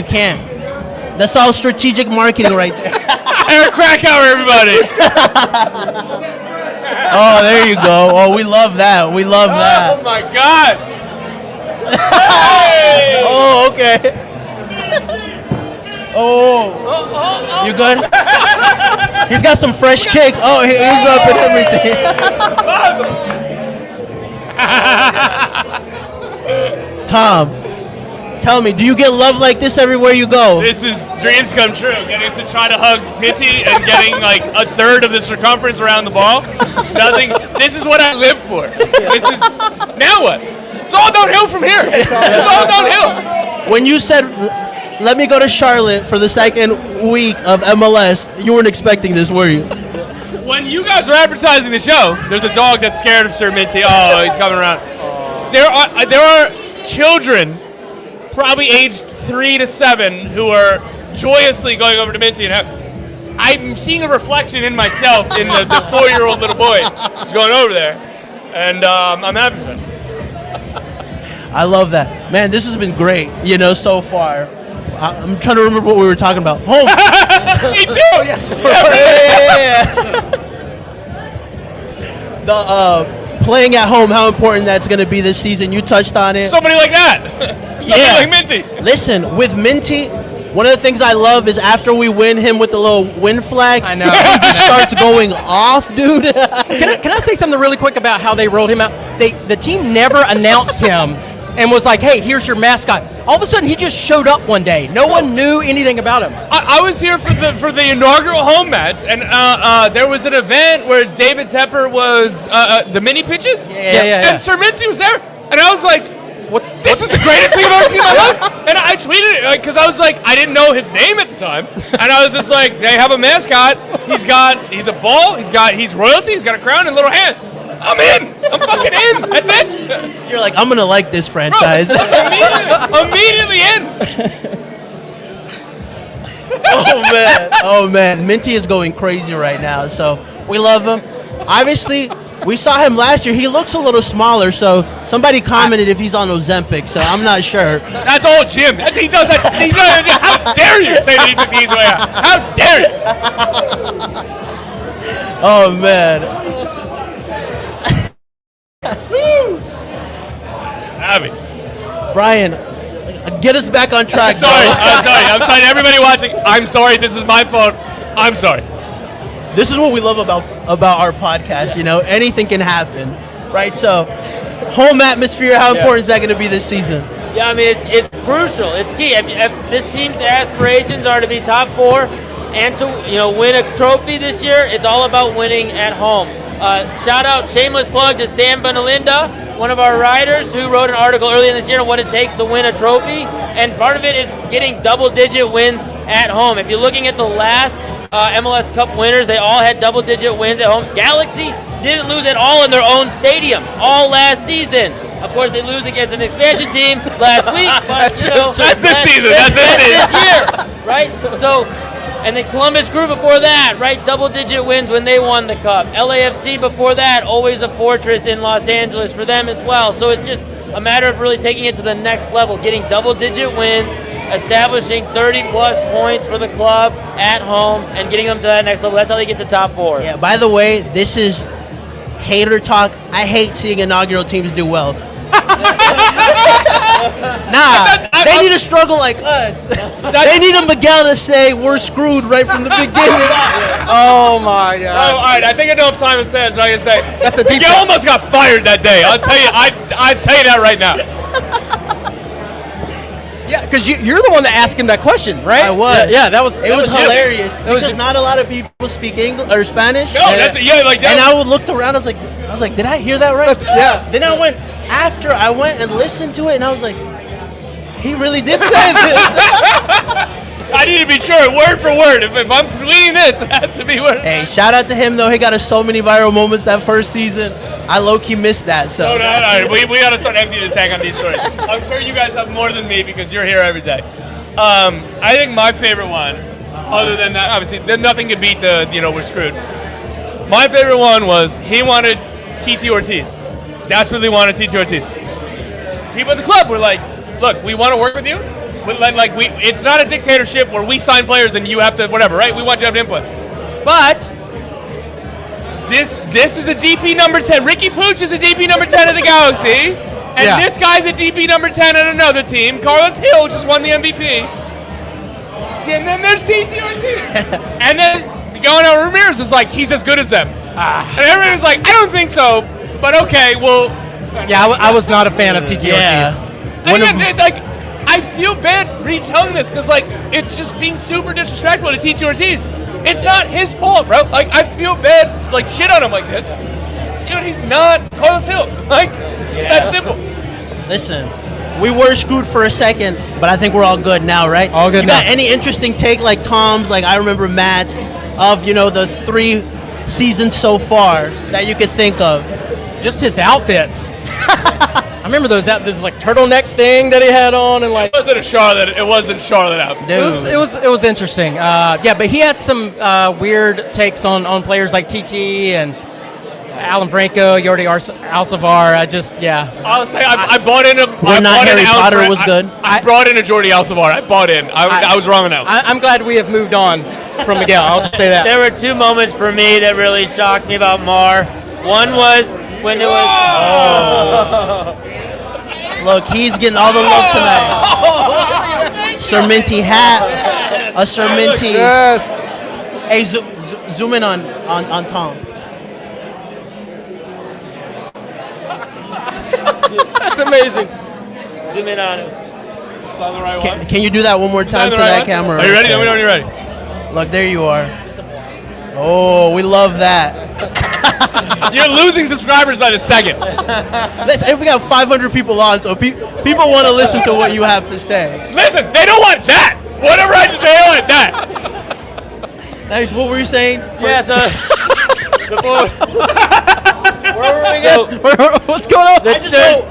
That's all strategic marketing right there. Eric Krakauer, everybody. Oh, there you go. Oh, we love that. We love that. Oh my God. Oh, okay. Oh, you good? He's got some fresh kicks. Oh, he's rubbing everything. Tom, tell me, do you get love like this everywhere you go? This is dreams come true. Getting to try to hug Mitty and getting like a third of the circumference around the ball. Nothing. This is what I live for. This is now what? It's all downhill from here. It's all downhill. When you said, let me go to Charlotte for the second week of MLS, you weren't expecting this, were you? When you guys were advertising the show, there's a dog that's scared of Sir Minty. Oh, he's coming around. There are children, probably aged 3 to 7, who are joyously going over to Minty and I'm seeing a reflection in myself in the 4-year-old little boy who's going over there, and I'm happy for it. I love that. Man, this has been great, so far. I'm trying to remember what we were talking about. Home. Me too. Yeah. The playing at home, how important that's going to be this season. You touched on it. Somebody like that. Somebody like Minty. Listen, with Minty, one of the things I love is after we win him with the little win flag, I know. he just starts going off, dude. Can I say something really quick about how they rolled him out? The team never announced him and was like, hey, here's your mascot. All of a sudden, he just showed up one day. No one knew anything about him. I was here for the inaugural home match, and there was an event where David Tepper was the mini pitches. Yeah. And Sir Minty was there, and I was like, "What? This is the greatest thing I've ever seen in my life." And I tweeted it because I was like, I didn't know his name at the time, and I was just like, "They have a mascot. He's a ball. He's royalty. He's got a crown and little hands. I'm in. I'm fucking in. That's it." You're like, I'm going to like this franchise. Bro, immediately in. Oh, man. Minty is going crazy right now, so we love him. Obviously, we saw him last year. He looks a little smaller, so somebody commented if he's on Ozempic, so I'm not sure. That's all Jim. He does that. How dare you say that he took the easy way out? How dare you? Oh, man. Abby. Brian, get us back on track. I'm sorry. Everybody watching, I'm sorry. This is my fault. I'm sorry. This is what we love about our podcast. Anything can happen, right? So, home atmosphere. How important is that going to be this season? Yeah, I mean it's crucial. It's key. If this team's aspirations are to be top 4 and to win a trophy this year, it's all about winning at home. Shout out, shameless plug to Sam Benelinda, one of our writers, who wrote an article earlier this year on what it takes to win a trophy, and part of it is getting double-digit wins at home. If you're looking at the last MLS Cup winners, they all had double-digit wins at home. Galaxy didn't lose at all in their own stadium all last season. Of course, they lose against an expansion team last week, but that's this season. That's this year, right? So. And then Columbus Crew before that, right? Double-digit wins when they won the Cup. LAFC before that, always a fortress in Los Angeles for them as well. So it's just a matter of really taking it to the next level, getting double-digit wins, establishing 30-plus points for the club at home, and getting them to that next level. That's how they get to top 4. Yeah, by the way, this is hater talk. I hate seeing inaugural teams do well. They need to struggle like us. They need a Miguel to say we're screwed right from the beginning. Oh my God! Oh, all right, I think enough time has said. So I can say that's a deep. You almost got fired that day. I'll tell you. I'd tell you that right now. Yeah, because you're the one that asked him that question, right? I was. Yeah, that was. It was hilarious because you. not a lot of people speak English or Spanish. No, like that. And I looked around. I was like, did I hear that right? Yeah. Then I went and listened to it, and I was like, he really did say this. I need to be sure, word for word. If I'm tweeting this, it has to be word. Hey, shout out to him though. He got us so many viral moments that first season. I low-key missed that. So no. We got to start emptying the tank on these stories. I'm sure you guys have more than me because you're here every day. I think my favorite one, other than that, obviously, nothing could beat the we're screwed. My favorite one was he wanted T.T. Ortiz. Desperately wanted T.T. Ortiz. People at the club were like, look, we want to work with you. It's not a dictatorship where we sign players and you have to whatever, right? We want you to have input. But this is a DP number 10. Ricky Pooch is a DP number 10 of the Galaxy. And this guy's a DP number 10 on another team. Carlos Hill just won the MVP. And then there's T.T. Ortiz. And then Miguel Ramirez was like, he's as good as them. And everybody was like, I don't think so. But okay, well. Yeah, I was not a fan of T.T. Ortiz. I feel bad retelling this because, it's just being super disrespectful to T.T. Ortiz. It's not his fault, bro. I feel bad, shit on him like this. Dude, he's not Carlos Hill. It's that simple. Listen, we were screwed for a second, but I think we're all good now, right? All good you now. Got any interesting take like Tom's, I remember Matt's, of, the 3 seasons so far that you could think of? Just his outfits. I remember this turtleneck thing that he had on, and It wasn't Charlotte outfit. it was interesting. But he had some weird takes on players like TT and Alan Franco, Jordi Alcivar. I'll say I bought in a. Harry Potter was good. I brought in a Jordi Alcivar. I bought in. I was wrong on that. I'm glad we have moved on from Miguel. I'll just say that. There were 2 moments for me that really shocked me about Mar. One was when it was. Oh. Look, he's getting all the love tonight. Sir Minty hat, a Sir Minty. Yes. Hey, zoom in on Tom. That's amazing. Zoom in on him. It's on the right one. Can you do that one more time to that camera? Are you ready? Let me know when you're ready. Look, there you are. Oh, we love that. You're losing subscribers by the second. Listen, we got 500 people on, so people want to listen to what you have to say. Listen, they don't want that. Whatever I just say, they don't want that. Nice. What were you saying? Yeah, so Where were we again? What's going on?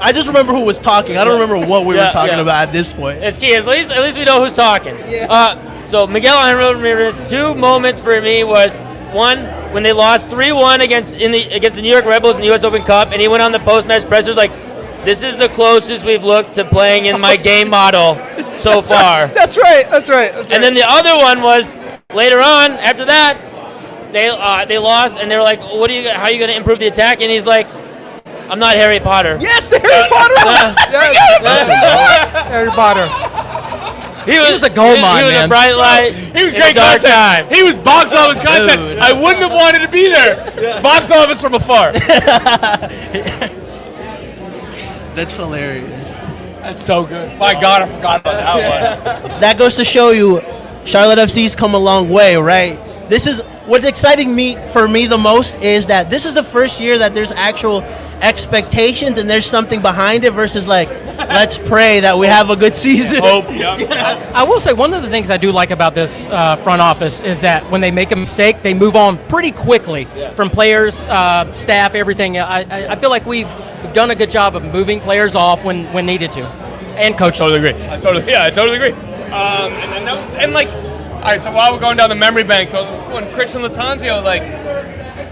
I just remember who was talking. I don't remember what we were talking about at this point. It's key. At least we know who's talking. Yeah. So Miguel Angel Ramirez, 2 moments for me was one when they lost 3-1 against the New York Rebels in the U.S. Open Cup, and he went on the post-match pressers like, "This is the closest we've looked to playing in my game model so far." That's right. And then the other one was later on. After that, they lost, and they were like, how are you going to improve the attack? And he's like, "I'm not Harry Potter." Yes, the Harry Potter. Harry Potter. He was a gold mine, He was a bright light. He was in great a dark content. time. He was box office content. Dude. I wouldn't have wanted to be there. Box office from afar. That's hilarious. That's so good. My God, I forgot about that one. That goes to show you, Charlotte FC's come a long way, right? This is what's exciting for me the most is that this is the first year that there's actual expectations and there's something behind it versus let's pray that we have a good season. Hope. Yeah. I will say one of the things I do like about this front office is that when they make a mistake, they move on pretty quickly from players, staff, everything. I feel like we've done a good job of moving players off when needed to, and coach. Totally agree. I totally agree. All right. So while we're going down the memory bank, so when Christian Latanzio,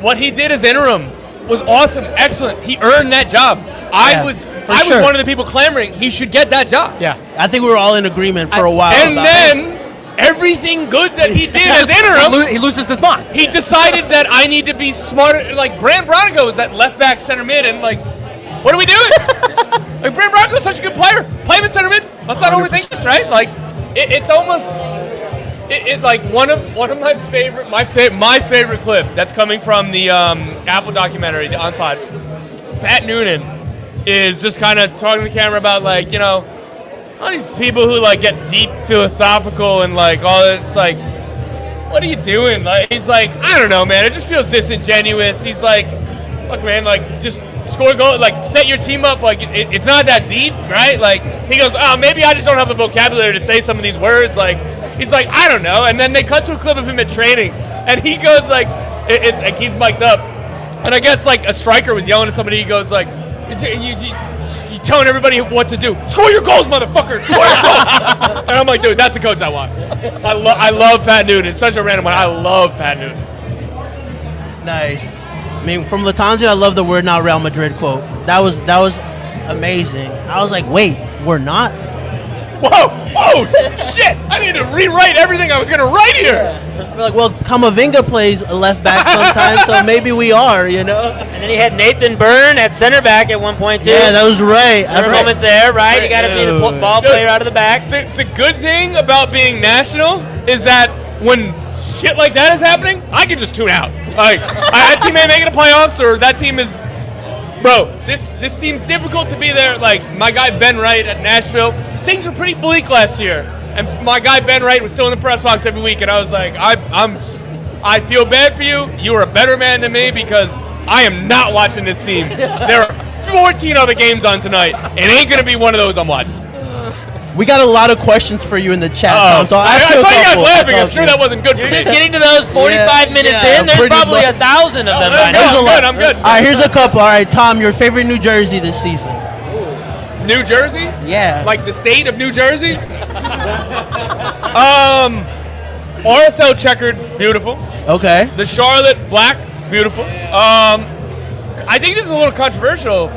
what he did as interim was awesome, excellent. He earned that job. I was one of the people clamoring he should get that job. Yeah. I think we were all in agreement for a while. And then everything good that he did as interim, he loses his mind. he decided that I need to be smarter. Brand Bronico is that left back center mid, and what are we doing? Brand Bronico is such a good player. Play him in center mid. Let's not overthink this, right? It's almost one of my favorite clip that's coming from the Apple documentary, the Untied. Pat Noonan is just kind of talking to the camera about all these people who get deep philosophical and all that. It's what are you doing? He's I don't know, man. It just feels disingenuous. He's look, man, just score a goal, set your team up. It's not that deep, right? He goes, oh, maybe I just don't have the vocabulary to say some of these words. He's I don't know. And then they cut to a clip of him at training, and he goes he's mic'd up, and I guess a striker was yelling at somebody. He goes you telling everybody what to do. Score your goals, motherfucker. Score your goals. And I'm dude, that's the coach I want. I love Pat Noonan. It's such a random one. I love Pat Noonan. Nice. I mean, from Latanzio, I love the "We're not Real Madrid" quote. That was amazing. I was like, wait, we're not? Whoa! Oh shit! I need to rewrite everything I was gonna write here. We're like, well, Camavinga plays a left back sometimes, so maybe we are, And then he had Nathan Byrne at center back at one point too. Yeah, that was right. There were moments there, right? You got to be the ball player out of the back. The good thing about being national is that when shit like that is happening, I can just tune out. Like, that team ain't making the playoffs, or that team is, bro. This seems difficult to be there. Like my guy Ben Wright at Nashville, things were pretty bleak last year, and my guy Ben Wright was still in the press box every week, and I was like, I feel bad for you. You are a better man than me because I am not watching this team. There are 14 other games on tonight. It ain't gonna be one of those I'm watching. We got a lot of questions for you in the chat, Tom, so I saw you guys laughing. I'm sure that wasn't good for You're me. just getting to those 45 minutes in. There's pretty probably much. 1,000 of them by now. I'm good. All right, here's a couple. All right, Tom, your favorite New Jersey this season? New Jersey? Yeah. Like the state of New Jersey? RSL checkered, beautiful. Okay. The Charlotte black is beautiful. I think this is a little controversial.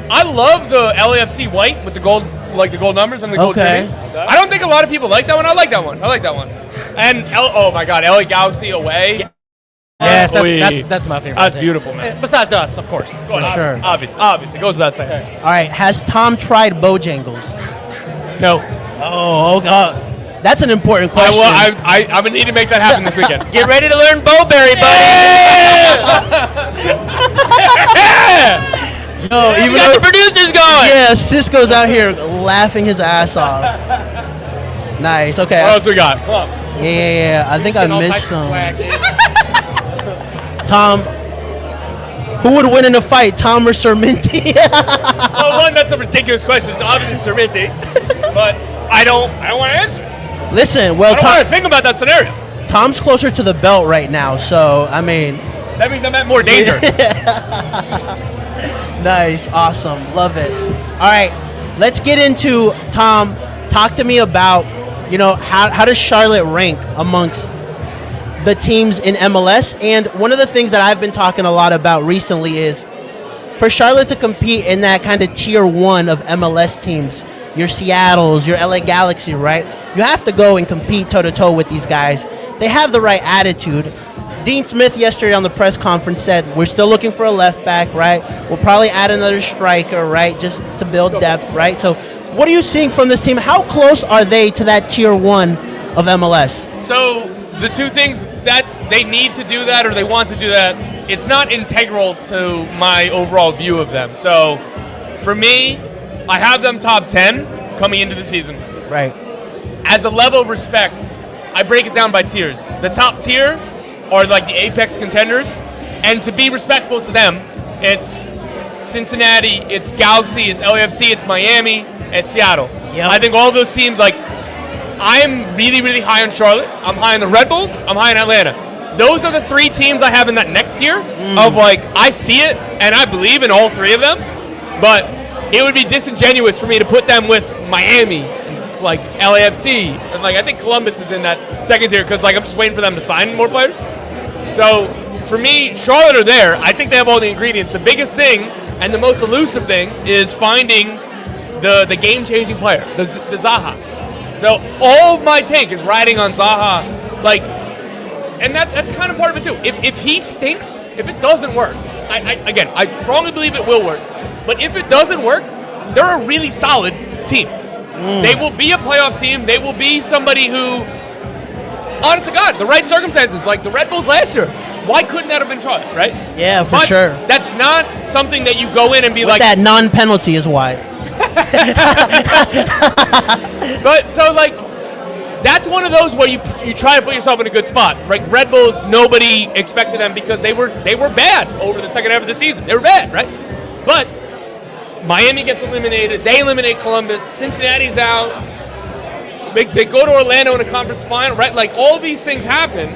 I love the LAFC white with the gold, like the gold numbers and the gold trimmings. I don't think a lot of people like that one. I like that one. And oh my God, LA Galaxy away. Yes, that's my favorite. That's beautiful, man. Besides us, of course. For sure. Obviously, goes without saying. All right, has Tom tried Bojangles? No. Oh, God. That's an important question. I'm gonna need to make that happen this weekend. Get ready to learn Bowberry, buddy. Yo, even got the producers going. Yeah, Cisco's out here laughing his ass off. Nice. Okay. What else we got? Come on. Yeah. I think I missed some. Tom, who would win in a fight, Tom or Sir Minty? Well, one, that's a ridiculous question. It's obviously Sir Minty, but I don't want to answer. Listen, well, I don't want to think about that scenario. Tom's closer to the belt right now, so I mean. That means I'm at more danger. Nice, awesome, love it. All right, let's get into Tom. Talk to me about, how does Charlotte rank amongst the teams in MLS? And one of the things that I've been talking a lot about recently is for Charlotte to compete in that kind of tier 1 of MLS teams, your Seattles, your LA Galaxy, right? You have to go and compete toe-to-toe with these guys. They have the right attitude. Dean Smith yesterday on the press conference said, we're still looking for a left back, right? We'll probably add another striker, right? Just to build depth, right? So what are you seeing from this team? How close are they to that tier 1 of MLS? So the two things they need to do that or they want to do that, it's not integral to my overall view of them. So for me, I have them top 10 coming into the season. Right. As a level of respect, I break it down by tiers. The top tier are like the apex contenders, and to be respectful to them, it's Cincinnati, it's Galaxy, it's LAFC, it's Miami, it's Seattle. Yep. I think all those teams, like, I'm really, really high on Charlotte. I'm high on the Red Bulls. I'm high on Atlanta. Those are the 3 teams I have in that next tier of, like, I see it, and I believe in all 3 of them, but it would be disingenuous for me to put them with Miami, and, like, LAFC, and, like, I think Columbus is in that second tier because, like, I'm just waiting for them to sign more players. So, for me, Charlotte are there. I think they have all the ingredients. The biggest thing and the most elusive thing is finding the game-changing player, the Zaha. So, all of my take is riding on Zaha, like, and that's kind of part of it too. If he stinks, if it doesn't work, I strongly believe it will work. But if it doesn't work, they're a really solid team. They will be a playoff team. They will be somebody who, honest to God, the right circumstances, like the Red Bulls last year, why couldn't that have been Charlotte, right? Yeah, for sure. That's not something that you go in and be With like. that non-penalty is why. But so like, that's one of those where you try to put yourself in a good spot. Right? Red Bulls, nobody expected them because they were bad over the second half of the season. They were bad, right? But Miami gets eliminated. They eliminate Columbus. Cincinnati's out. They go to Orlando in a conference final, right? Like, all these things happen.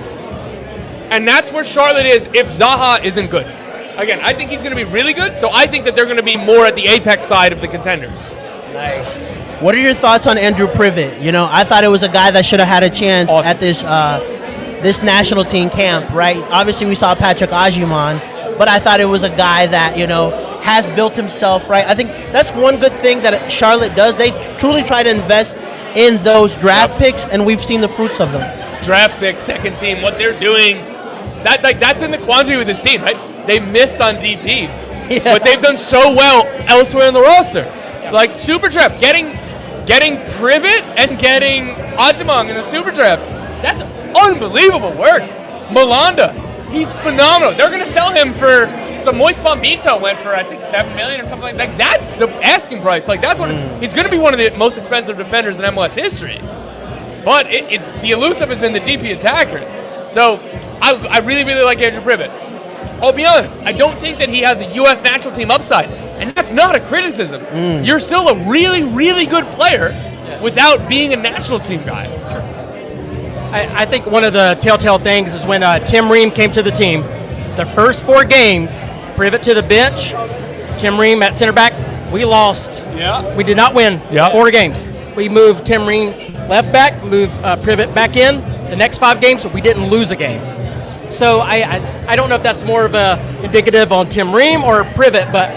And that's where Charlotte is if Zaha isn't good. Again, I think he's going to be really good, so I think that they're going to be more at the apex side of the contenders. Nice. What are your thoughts on Andrew Privet? I thought it was a guy that should have had a chance at this national team camp, right? Obviously, we saw Patrick Agyemang, but I thought it was a guy that, has built himself, right? I think that's one good thing that Charlotte does. They truly try to invest in those draft picks, and we've seen the fruits of them. Draft pick, second team, what they're doing, that's in the quandary with this team, right? They missed on DPs, but they've done so well elsewhere in the roster. Like super draft, getting Privet and getting Agyemang in the super draft. That's unbelievable work. Malanda, he's phenomenal. They're going to sell him for some Moist Bombito went for I think $7 million or something like that. That's the asking price. Like that's what he's going to be one of the most expensive defenders in MLS history. But it's the elusive has been the DP attackers. So I really like Andrew Privet. I'll be honest, I don't think that he has a U.S. national team upside, and that's not a criticism. You're still a really, really good player without being a national team guy. Sure. I think one of the telltale things is when Tim Ream came to the team, the first 4 games, Privet to the bench, Tim Ream at center back, we lost. Yeah. We did not win 4 games. We moved Tim Ream left back, moved Privet back in. The next 5 games, we didn't lose a game. So I don't know if that's more of a indicative on Tim Ream or Privet, but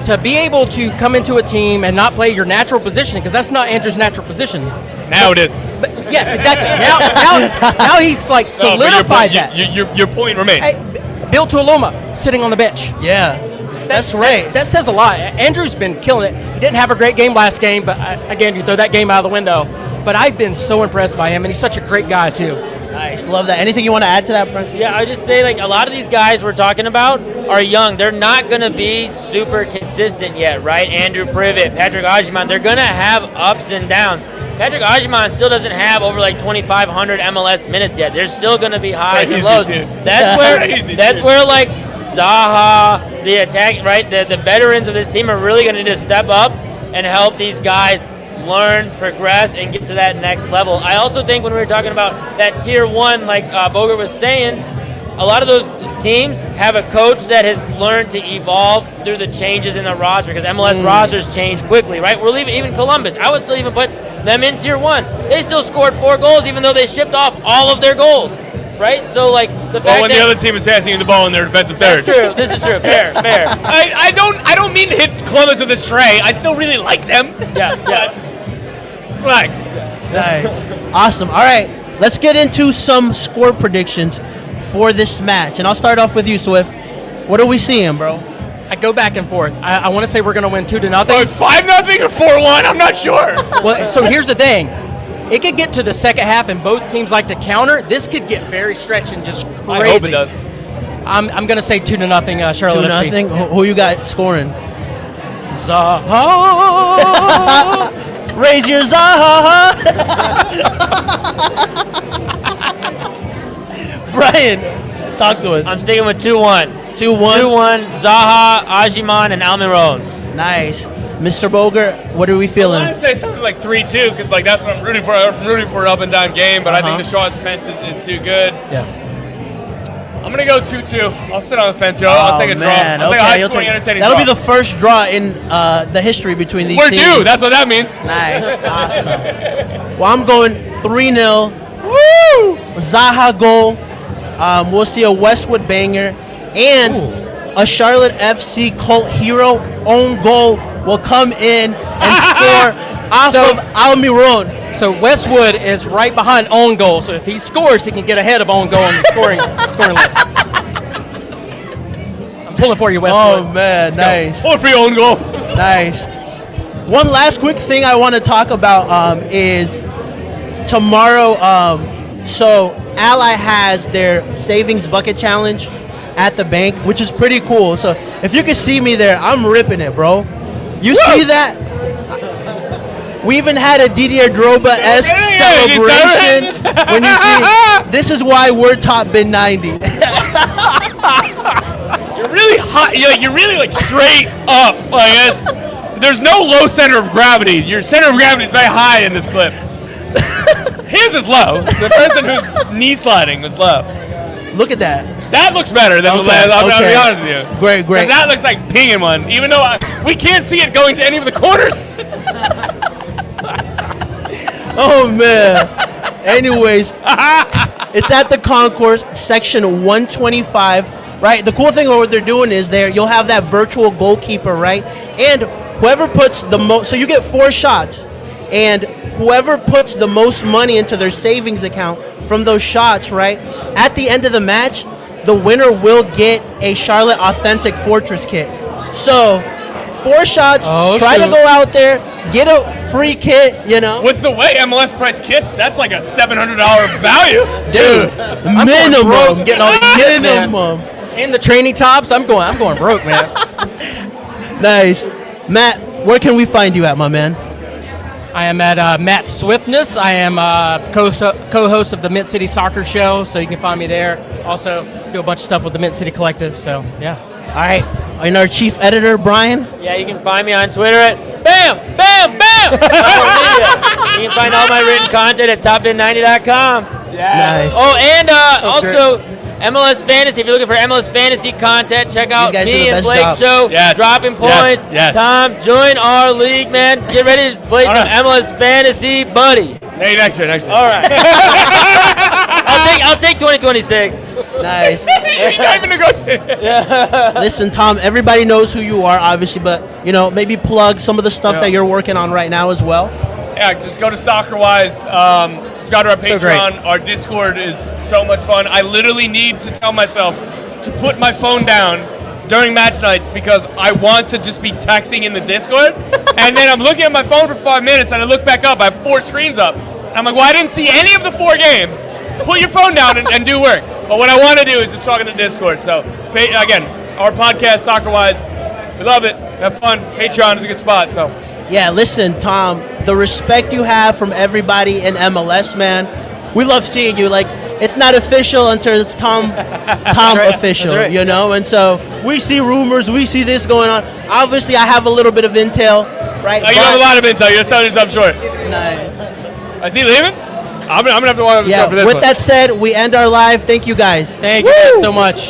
to be able to come into a team and not play your natural position, because that's not Andrew's natural position. Now it is. But yes, exactly. Now he's like solidified that. Your point remains. Hey, Bill Tuoloma sitting on the bench. Yeah, that's right. That says a lot. Andrew's been killing it. He didn't have a great game last game, but again, you throw that game out of the window. But I've been so impressed by him, and he's such a great guy too. Nice, love that. Anything you want to add to that, Brian? Yeah, I just say like a lot of these guys we're talking about are young. They're not going to be super consistent yet, right? Andrew Privet, Patrick Agyemang, they're going to have ups and downs. Patrick Agyemang still doesn't have over like 2,500 MLS minutes yet. There's still going to be highs and lows. That's where like Zaha, the attack, right? The veterans of this team are really going to need to step up and help these guys learn, progress, and get to that next level. I also think when we were talking about that tier 1, like Bogert was saying, a lot of those teams have a coach that has learned to evolve through the changes in the roster, because MLS rosters change quickly, right? We're leaving even Columbus. I would still even put them in tier 1. They still scored 4 goals, even though they shipped off all of their goals, right? So like the fact when that the other team is passing you the ball in their defensive third. That's true. This is true. Fair. I don't mean to hit Columbus with a stray. I still really like them. Yeah. Relax. Nice. Awesome. All right, let's get into some score predictions for this match. And I'll start off with you, Swift. What are we seeing, bro? I go back and forth. I want to say we're going to win 2-0. 5-0 or 4-1? I'm not sure. Well, so here's the thing. It could get to the second half and both teams like to counter. This could get very stretched and just crazy. I hope it does. I'm going to say 2-0 Charlotte FC. 2-0. Who you got scoring? Zaha. Raise your Zaha. Brian, talk to us. I'm sticking with 2-1. 2-1. Zaha, Agyemang, and Almiron. Nice. Mr. Bogert, what are we feeling? I want to say something like 3-2 because like that's what I'm rooting for. I'm rooting for an up and down game, but I think the Charlotte defense is too good. Yeah. I'm gonna go 2-2. I'll sit on the fence here. I'll take a draw. I'll take a high-scoring, entertaining That'll draw. be the first draw in the history between these We're teams. due. That's what that means. Nice. Awesome. Well, I'm going 3-0. Woo! Zaha goal. We'll see a Westwood banger. And a Charlotte FC cult hero own goal will come in and score off of Almiron. So Westwood is right behind own goal. So if he scores, he can get ahead of own goal in the scoring list. I'm pulling for you, Westwood. Oh, man. Nice. Pull for your own goal. Nice. One last quick thing I want to talk about is tomorrow. So Ally has their savings bucket challenge at the bank, which is pretty cool. So if you can see me there, I'm ripping it, bro. You see that? We even had a Didier Drogba-esque celebration. When you see, this is why we're top bin 90. You're really hot. You're really like straight up. Like there's no low center of gravity. Your center of gravity is very high in this clip. His is low. The person who's knee sliding was low. Look at that. That looks better than the last. I'll be honest with you. Great. That looks like pinging one, even though we can't see it going to any of the corners. Oh, man. Anyways, it's at the concourse, section 125. right? The cool thing about what they're doing is you'll have that virtual goalkeeper, right? And whoever puts the most, so you get 4 shots, and whoever puts the most money into their savings account from those shots, right? At the end of the match, the winner will get a Charlotte Authentic Fortress kit. So 4 shots, try to go out there, get a free kit, you know. With the way MLS price kits, that's like a $700 value. Dude, minimum. Getting all these kits, man. Minimum. And the training tops, I'm going broke, man. Nice. Matt, where can we find you at, my man? I am at Matt Swiftness. I am co-host of the Mint City Soccer Show, so you can find me there. Also, do a bunch of stuff with the Mint City Collective, so yeah. All right. And our chief editor, Brian? Yeah, you can find me on Twitter at BAM! BAM! BAM! You can find all my written content at topbin90.com. Nice. Oh, and also MLS Fantasy. If you're looking for MLS Fantasy content, check out These guys do me the and best Blake's job. show. Yes. Dropping points. Yes. Tom, join our league, man. Get ready to play some MLS Fantasy, buddy. Hey, next year. All right. I'll take 2026. Nice. You're not even negotiating. Listen, Tom, everybody knows who you are, obviously, but, you know, maybe plug some of the stuff that you're working on right now as well. Yeah, just go to SoccerWise. Subscribe to our Patreon. Our Discord is so much fun. I literally need to tell myself to put my phone down during match nights because I want to just be texting in the Discord. And then I'm looking at my phone for 5 minutes and I look back up. I have 4 screens up. And I'm like, well, I didn't see any of the 4 games. Put your phone down and do work. But what I want to do is just talk in the Discord. So, again, our podcast, SoccerWise, we love it. Have fun. Patreon is a good spot. So. Yeah, listen, Tom, the respect you have from everybody in MLS, man, we love seeing you. Like, it's not official until it's Tom official, you know? And so we see rumors, we see this going on. Obviously, I have a little bit of intel, right? You have a lot of intel. You're selling yourself short. Nice. Is he leaving? I'm going to have to watch Yeah, for this with one. that said, we end our live. Thank you, guys. Thank you guys so much.